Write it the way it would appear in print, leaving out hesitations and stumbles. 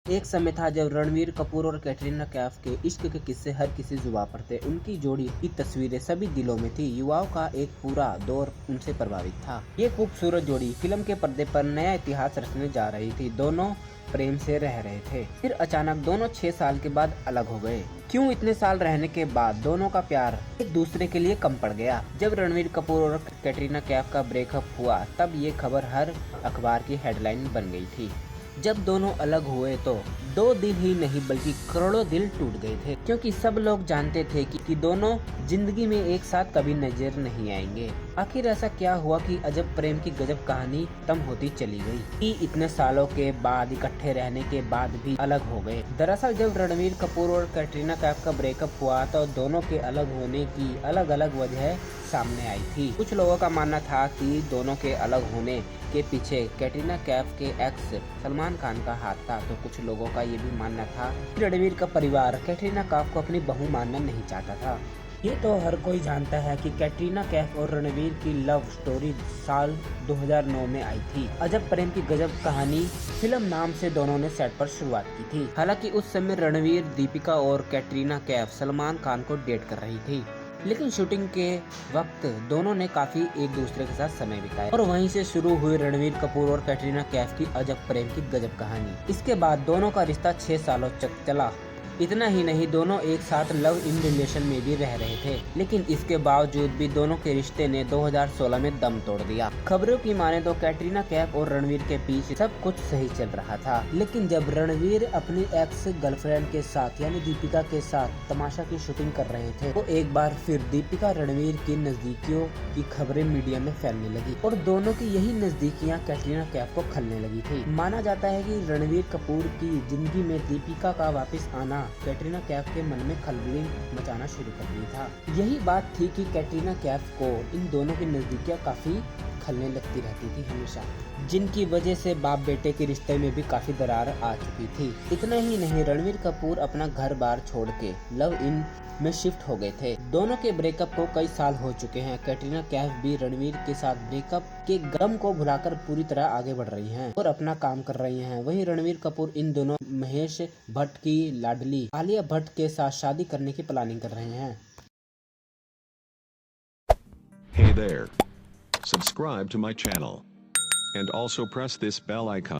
एक समय था जब रणवीर कपूर और कैटरीना कैफ के इश्क के किस्से हर किसी जुबां पर थे। उनकी जोड़ी की तस्वीरें सभी दिलों में थी। युवाओं का एक पूरा दौर उनसे प्रभावित था। ये खूबसूरत जोड़ी फिल्म के पर्दे पर नया इतिहास रचने जा रही थी। दोनों प्रेम से रह रहे थे, फिर अचानक दोनों 6 साल के बाद अलग हो गए। क्यों इतने साल रहने के बाद दोनों का प्यार एक दूसरे के लिए कम पड़ गया? जब रणवीर कपूर और कैटरीना कैफ का ब्रेकअप हुआ तब ये खबर हर अखबार की हेडलाइन बन गई थी। जब दोनों अलग हुए तो 2 दिल ही नहीं बल्कि करोड़ों दिल टूट गए थे, क्योंकि सब लोग जानते थे कि दोनों जिंदगी में एक साथ कभी नजर नहीं आएंगे। आखिर ऐसा क्या हुआ कि अजब प्रेम की गजब कहानी खत्म होती चली गई कि इतने सालों के बाद इकट्ठे रहने के बाद भी अलग हो गए। दरअसल जब रणवीर कपूर और कैटरीना कैफ का ब्रेकअप हुआ तो दोनों के अलग होने की अलग अलग वजह सामने आई थी। कुछ लोगों का मानना था कि दोनों के अलग होने के पीछे कैटरीना कैफ के एक्स सलमान खान का हाथ था, तो कुछ लोगों का ये भी मानना था कि रणवीर का परिवार कैटरीना कैफ को अपनी बहू मानना नहीं चाहता था। ये तो हर कोई जानता है कि कैटरीना कैफ और रणवीर की लव स्टोरी साल 2009 में आई थी। अजब प्रेम की गजब कहानी फिल्म नाम से दोनों ने सेट पर शुरुआत की थी। हालांकि उस समय रणवीर दीपिका और कैटरीना कैफ सलमान खान को डेट कर रही थी, लेकिन शूटिंग के वक्त दोनों ने काफी एक दूसरे के साथ समय बिताया और वहीं से शुरू हुई रणवीर कपूर और कैटरीना कैफ की अजब प्रेम की गजब कहानी। इसके बाद दोनों का रिश्ता 6 सालों तक चला। इतना ही नहीं, दोनों एक साथ लव इन रिलेशन में भी रह रहे थे, लेकिन इसके बावजूद भी दोनों के रिश्ते ने 2016 में दम तोड़ दिया। खबरों की माने तो कैटरीना कैफ और रणवीर के बीच सब कुछ सही चल रहा था, लेकिन जब रणवीर अपनी एक्स गर्लफ्रेंड के साथ यानी दीपिका के साथ तमाशा की शूटिंग कर रहे थे तो एक बार फिर दीपिका रणवीर की नजदीकियों की खबरें मीडिया में फैलने लगी और दोनों की यही नजदीकियां कैटरीना कैफ को खलने लगी थी। माना जाता है कि रणवीर कपूर की जिंदगी में दीपिका का वापस आना कैटरीना कैफ के मन में खलबली मचाना शुरू कर दिया था। यही बात थी कि कैटरीना कैफ को इन दोनों की नजदीकियां काफी खलने लगती रहती थी हमेशा, जिनकी वजह से बाप बेटे के रिश्ते में भी काफी दरार आ चुकी थी। इतना ही नहीं, रणवीर कपूर अपना घर बार छोड़ के लव इन में शिफ्ट हो गए थे। दोनों के ब्रेकअप को कई साल हो चुके हैं। कैटरीना कैफ भी रणवीर के साथ ब्रेकअप के गम को भुलाकर पूरी तरह आगे बढ़ रही हैं और अपना काम कर रही हैं। वहीं रणवीर कपूर इन दोनों महेश भट्ट की लाडली आलिया भट्ट के साथ शादी करने की प्लानिंग कर रहे हैं। Hey there. Subscribe to my channel. And also press this bell icon.